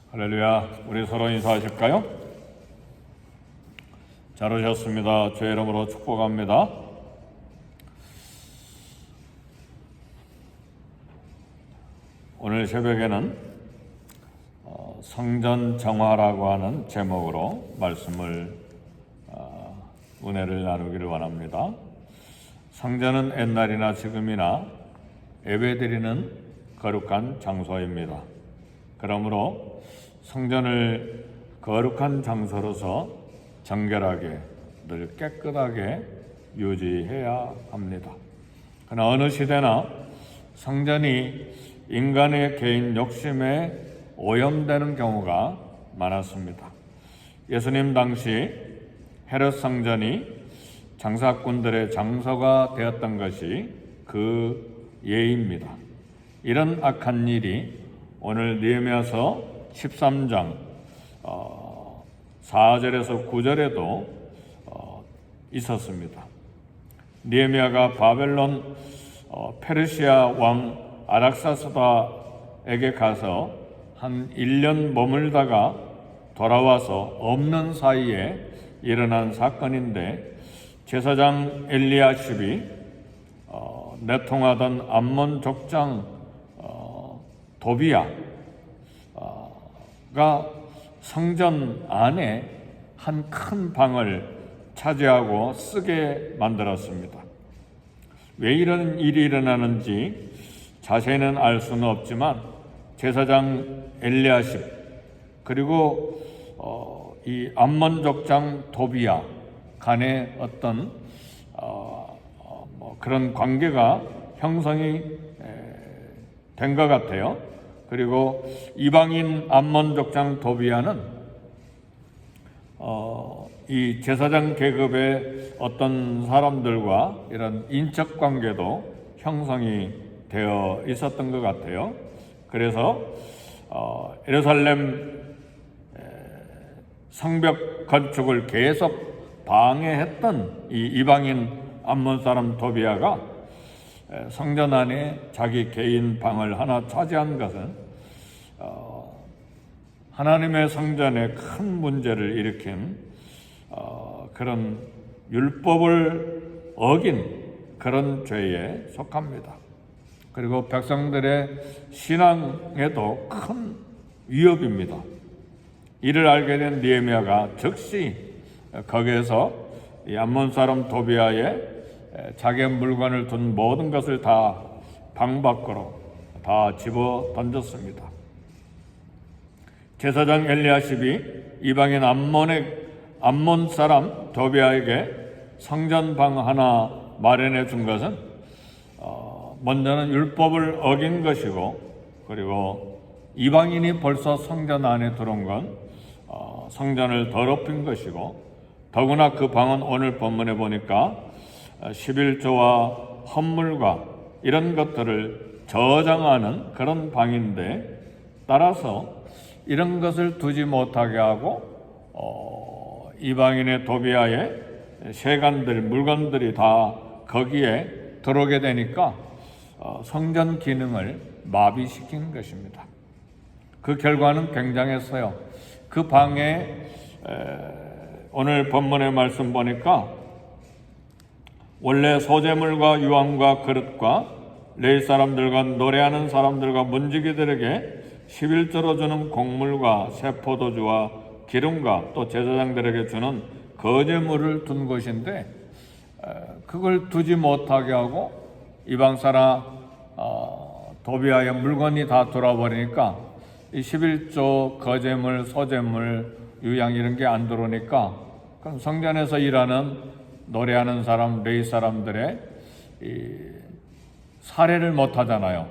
할렐루야. 우리 서로 인사하실까요? 잘 오셨습니다. 주의 이름으로 축복합니다. 오늘 새벽에는 성전 정화라고 하는 제목으로 말씀을 은혜를 나누기를 원합니다. 성전은 옛날이나 지금이나 예배드리는 거룩한 장소입니다. 그러므로 성전을 거룩한 장소로서 정결하게 늘 깨끗하게 유지해야 합니다. 그러나 어느 시대나 성전이 인간의 개인 욕심에 오염되는 경우가 많았습니다. 예수님 당시 헤롯 성전이 장사꾼들의 장소가 되었던 것이 그 예입니다. 이런 악한 일이 오늘 느헤미야서 13장 4절에서 9절에도 있었습니다. 느헤미야가 바벨론 페르시아 왕 아락사스다에게 가서 한 1년 머물다가 돌아와서 없는 사이에 일어난 사건인데, 제사장 엘리야십이 내통하던 암몬 족장 도비야가 성전 안에 한 큰 방을 차지하고 쓰게 만들었습니다. 왜 이런 일이 일어나는지 자세히는 알 수는 없지만 제사장 엘리야십 그리고 이 암몬 족장 도비야 간의 어떤 그런 관계가 형성이 된 것 같아요. 그리고 이방인 암몬 족장 도비야는 이 제사장 계급의 어떤 사람들과 이런 인적 관계도 형성이 되어 있었던 것 같아요. 그래서 예루살렘 성벽 건축을 계속 방해했던 이 이방인 암몬 사람 도비야가 성전 안에 자기 개인 방을 하나 차지한 것은 하나님의 성전에 큰 문제를 일으킨 그런 율법을 어긴 그런 죄에 속합니다. 그리고 백성들의 신앙에도 큰 위협입니다. 이를 알게 된 느헤미야가 즉시 거기에서 이 암몬 사람 도비야의 자기의 물건을 둔 모든 것을 다 방 밖으로 다 집어 던졌습니다. 제사장 엘리야십이 이방인 암몬 사람 도비야에게 성전 방 하나 마련해 준 것은 먼저는 율법을 어긴 것이고, 그리고 이방인이 벌써 성전 안에 들어온 건 성전을 더럽힌 것이고, 더구나 그 방은 오늘 본문에 보니까 11조와 헌물과 이런 것들을 저장하는 그런 방인데, 따라서 이런 것을 두지 못하게 하고 이방인의 도비야의 세간들, 물건들이 다 거기에 들어오게 되니까 성전 기능을 마비시킨 것입니다. 그 결과는 굉장했어요. 그 방에 오늘 본문의 말씀 보니까 원래 소재물과 유황과 그릇과 레위 사람들과 노래하는 사람들과 문지기들에게 11조로 주는 곡물과 새 포도주와 기름과 또 제사장들에게 주는 거제물을 둔 곳인데, 그걸 두지 못하게 하고 이방 사람 도비야의 물건이 다 돌아버리니까 이 11조 거제물, 소제물, 유양 이런 게 안 들어오니까, 그럼 성전에서 일하는 노래하는 사람, 레위 사람들의 살해를 못 하잖아요.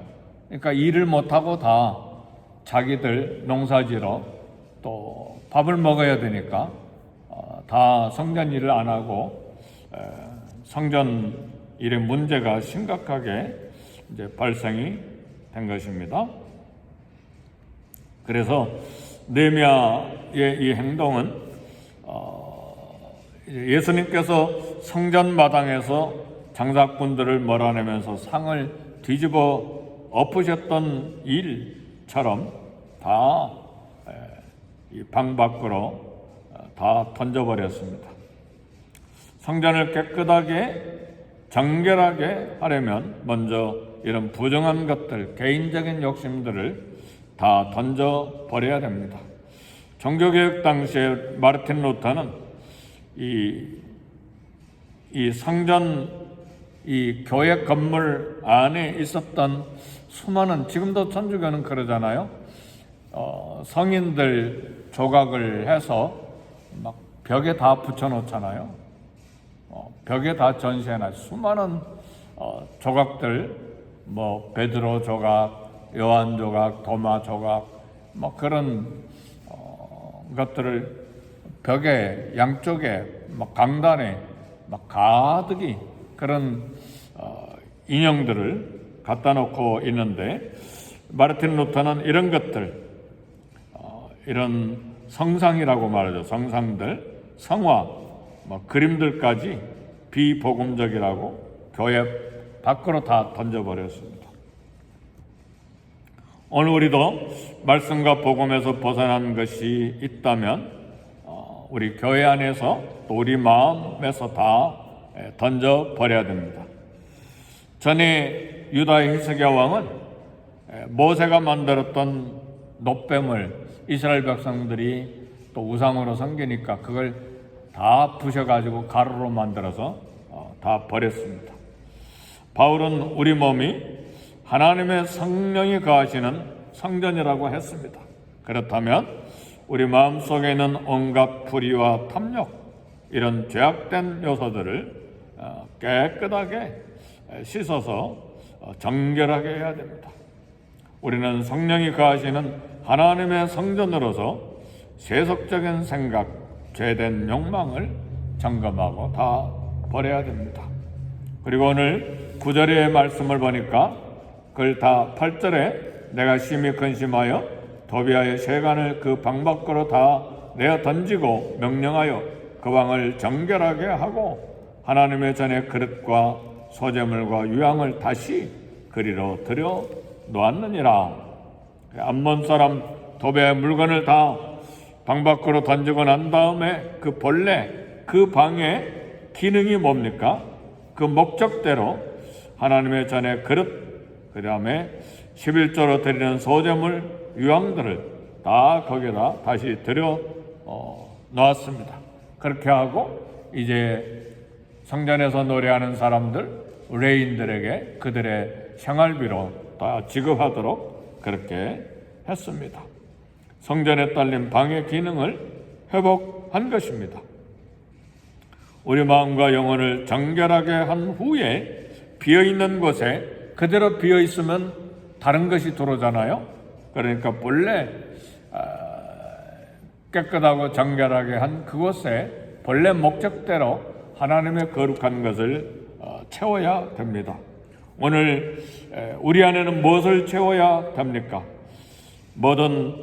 그러니까 일을 못 하고 다 자기들 농사지러 또 밥을 먹어야 되니까 다 성전 일을 안 하고 성전 일의 문제가 심각하게 이제 발생이 된 것입니다. 그래서 느헤미야의 이 행동은 예수님께서 성전 마당에서 장사꾼들을 몰아내면서 상을 뒤집어 엎으셨던 일처럼 다 이 방 밖으로 다 던져버렸습니다. 성전을 깨끗하게 정결하게 하려면 먼저 이런 부정한 것들, 개인적인 욕심들을 다 던져버려야 됩니다. 종교개혁 당시에 마르틴 루터는 이 성전, 이 교회 건물 안에 있었던 수많은, 지금도 천주교는 그러잖아요. 성인들 조각을 해서 막 벽에 다 붙여놓잖아요. 벽에 다 전시해놔. 수많은 조각들, 뭐 베드로 조각, 요한 조각, 도마 조각, 뭐 그런 것들을 벽에 양쪽에 막 강단에 막 가득히 그런 인형들을 갖다 놓고 있는데, 마르틴 루터는 이런 것들, 이런 성상이라고 말하죠. 성상들, 성화, 뭐 그림들까지 비복음적이라고 교회 밖으로 다 던져버렸습니다. 오늘 우리도 말씀과 복음에서 벗어난 것이 있다면 우리 교회 안에서 또 우리 마음에서 다 던져버려야 됩니다. 전에 유다의 히스기야 왕은 모세가 만들었던 놋뱀을 이스라엘 백성들이 또 우상으로 섬기니까 그걸 다 부셔가지고 가루로 만들어서 다 버렸습니다. 바울은 우리 몸이 하나님의 성령이 거하시는 성전이라고 했습니다. 그렇다면 우리 마음속에 있는 온갖 불의와 탐욕, 이런 죄악된 요소들을 깨끗하게 씻어서 정결하게 해야 됩니다. 우리는 성령이 거하시는 하나님의 성전으로서 세속적인 생각, 죄된 욕망을 점검하고 다 버려야 됩니다. 그리고 오늘 9절의 말씀을 보니까 그걸 다 8절에 내가 심히 근심하여 도비아의 세간을 그 방 밖으로 다 내어 던지고 명령하여 그 방을 정결하게 하고 하나님의 전에 그릇과 소재물과 유향을 다시 그리로 들여 놓았느니라. 암몬 사람 도비아의 물건을 다 방 밖으로 던지고 난 다음에 그 본래 그 방의 기능이 뭡니까? 그 목적대로 하나님의 전에 그릇, 그 다음에 11조로 드리는 소재물, 유향들을 다 거기다 다시 들여 놓았습니다. 그렇게 하고 이제 성전에서 노래하는 사람들, 레인들에게 그들의 생활비로 다 지급하도록 그렇게 했습니다. 성전에 딸린 방의 기능을 회복한 것입니다. 우리 마음과 영혼을 정결하게 한 후에 비어있는 곳에 그대로 비어있으면 다른 것이 들어오잖아요. 그러니까 본래 깨끗하고 정결하게 한 그곳에 본래 목적대로 하나님의 거룩한 것을 채워야 됩니다. 오늘 우리 안에는 무엇을 채워야 됩니까? 모든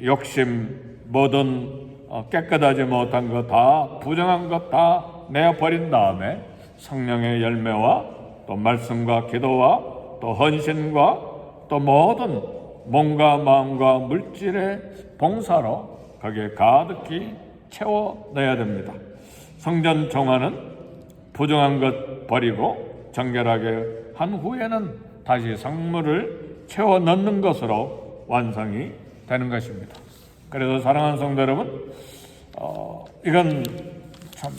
욕심, 모든 깨끗하지 못한 것 다, 부정한 것 다 내어버린 다음에 성령의 열매와 또 말씀과 기도와 또 헌신과 또 모든 몸과 마음과 물질의 봉사로 거기에 가득히 채워내야 됩니다. 성전 정화는 부정한 것 버리고 정결하게 한 후에는 다시 성물을 채워 넣는 것으로 완성이 되는 것입니다. 그래서 사랑하는 성도 여러분, 이건 참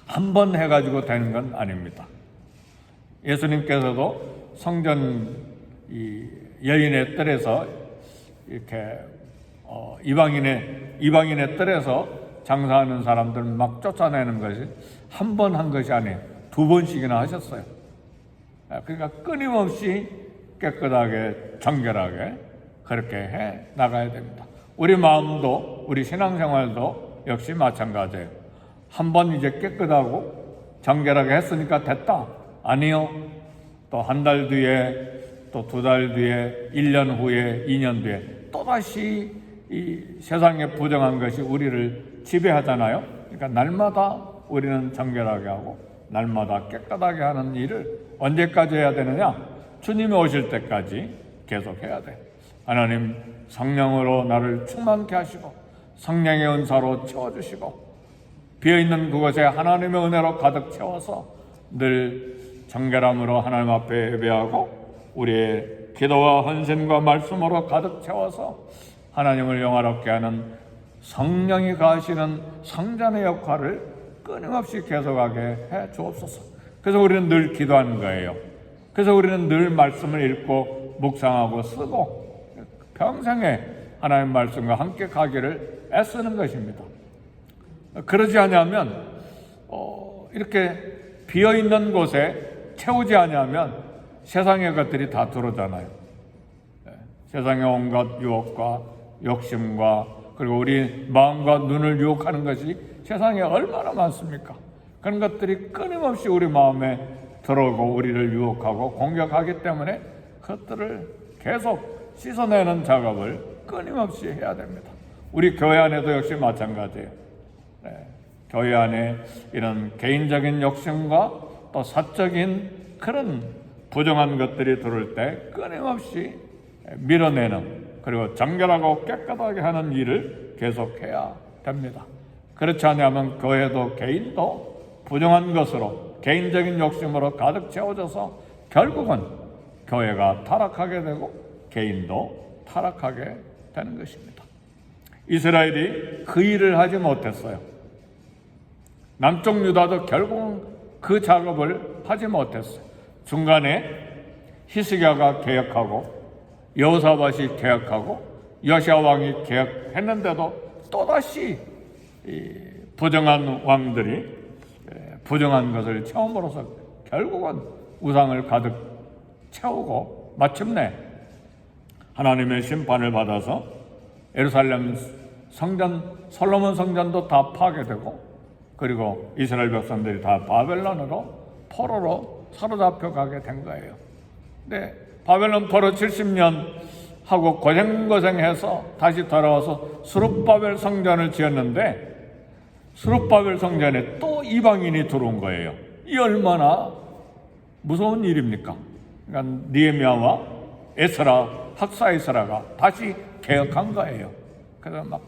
한 번 해가지고 되는 건 아닙니다. 예수님께서도 성전 이 여인의 뜰에서 이렇게 이방인의 뜰에서 장사하는 사람들 막 쫓아내는 것이 한 번 한 것이 아니에요. 2번씩이나 하셨어요. 그러니까 끊임없이 깨끗하게 정결하게 그렇게 해 나가야 됩니다. 우리 마음도 우리 신앙생활도 역시 마찬가지예요. 한 번 이제 깨끗하고 정결하게 했으니까 됐다. 아니요. 또 한 달 뒤에 또 2달 뒤에 1년 후에 2년 뒤에 또다시 이 세상에 부정한 것이 우리를 지배하잖아요. 그러니까 날마다 우리는 정결하게 하고 날마다 깨끗하게 하는 일을 언제까지 해야 되느냐? 주님이 오실 때까지 계속 해야 돼. 하나님 성령으로 나를 충만케 하시고 성령의 은사로 채워주시고 비어있는 그곳에 하나님의 은혜로 가득 채워서 늘 정결함으로 하나님 앞에 예배하고 우리의 기도와 헌신과 말씀으로 가득 채워서 하나님을 영화롭게 하는 성령이 가하시는 성전의 역할을 끊임없이 계속하게 해 주옵소서. 그래서 우리는 늘 기도하는 거예요. 그래서 우리는 늘 말씀을 읽고 묵상하고 쓰고 평생에 하나님 말씀과 함께 가기를 애쓰는 것입니다. 그러지 않으면 이렇게 비어있는 곳에 채우지 않으면 세상의 것들이 다 들어오잖아요. 세상의 온갖 유혹과 욕심과 그리고 우리 마음과 눈을 유혹하는 것이 세상에 얼마나 많습니까? 그런 것들이 끊임없이 우리 마음에 들어오고 우리를 유혹하고 공격하기 때문에 그것들을 계속 씻어내는 작업을 끊임없이 해야 됩니다. 우리 교회 안에도 역시 마찬가지예요. 교회 안에 이런 개인적인 욕심과 또 사적인 그런 부정한 것들이 들어올 때 끊임없이 밀어내는 그리고 정결하고 깨끗하게 하는 일을 계속해야 됩니다. 그렇지 않으면 교회도 개인도 부정한 것으로 개인적인 욕심으로 가득 채워져서 결국은 교회가 타락하게 되고 개인도 타락하게 되는 것입니다. 이스라엘이 그 일을 하지 못했어요. 남쪽 유다도 결국은 그 작업을 하지 못했어요. 중간에 히스기야가 개혁하고 여호사밧이 개혁하고 요시야 왕이 개혁했는데도 또다시 부정한 왕들이 부정한 것을 채움으로써 결국은 우상을 가득 채우고 마침내 하나님의 심판을 받아서 예루살렘 성전, 솔로몬 성전도 다 파괴되고 그리고 이스라엘 백성들이 다 바벨론으로 포로로 사로잡혀 가게 된 거예요. 근데 바벨론 포로 70년 하고 고생해서 다시 돌아와서 스룹바벨 성전을 지었는데 스룹바벨 성전에 또 이방인이 들어온 거예요. 이 얼마나 무서운 일입니까? 그러니까 느헤미야와 에스라, 학사 에스라가 다시 개혁한 거예요. 그래서 막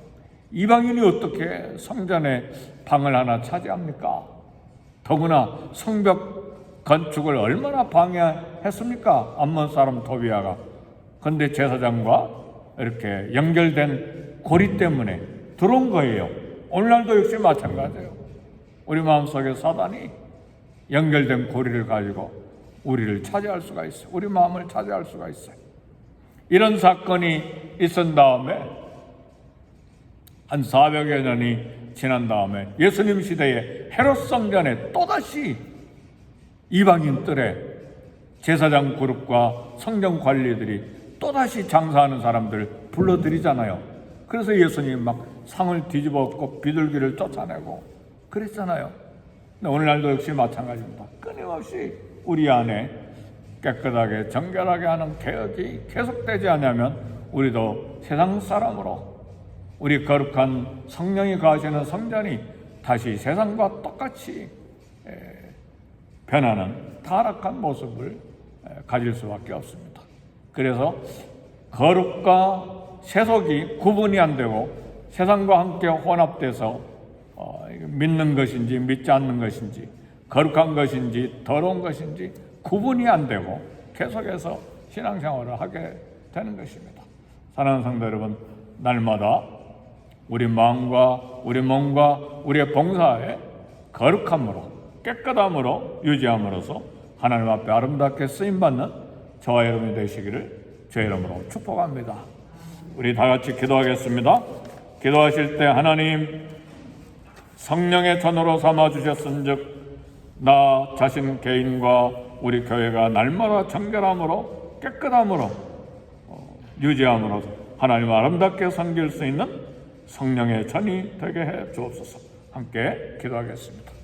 이방인이 어떻게 성전에 방을 하나 차지합니까? 더구나 성벽 건축을 얼마나 방해했습니까? 암몬 사람 도비아가. 그런데 제사장과 이렇게 연결된 고리 때문에 들어온 거예요. 오늘날도 역시 마찬가지예요. 우리 마음속에 사단이 연결된 고리를 가지고 우리를 차지할 수가 있어요. 우리 마음을 차지할 수가 있어요. 이런 사건이 있은 다음에 한 400여 년이 지난 다음에 예수님 시대에 헤롯 성전에 또다시 이방인들의 제사장 그룹과 성전 관리들이 또다시 장사하는 사람들 불러들이잖아요. 그래서 예수님이 막 상을 뒤집어 엎고 비둘기를 쫓아내고 그랬잖아요. 근데 오늘날도 역시 마찬가지입니다. 끊임없이 우리 안에 깨끗하게 정결하게 하는 개혁이 계속되지 않으면 우리도 세상 사람으로 우리 거룩한 성령이 거하시는 성전이 다시 세상과 똑같이 변하는 타락한 모습을 가질 수밖에 없습니다. 그래서 거룩과 세속이 구분이 안 되고 세상과 함께 혼합돼서 믿는 것인지 믿지 않는 것인지 거룩한 것인지 더러운 것인지 구분이 안 되고 계속해서 신앙생활을 하게 되는 것입니다. 사랑하는 성도 여러분, 날마다 우리 마음과 우리 몸과 우리의 봉사에 거룩함으로 깨끗함으로 유지함으로써 하나님 앞에 아름답게 쓰임받는 저와 여러분이 되시기를 주의 이름으로 축복합니다. 우리 다 같이 기도하겠습니다. 기도하실 때 하나님 성령의 전으로 삼아주셨은즉 나 자신 개인과 우리 교회가 날마다 정결함으로 깨끗함으로 유지함으로 하나님 아름답게 섬길 수 있는 성령의 전이 되게 해 주옵소서. 함께 기도하겠습니다.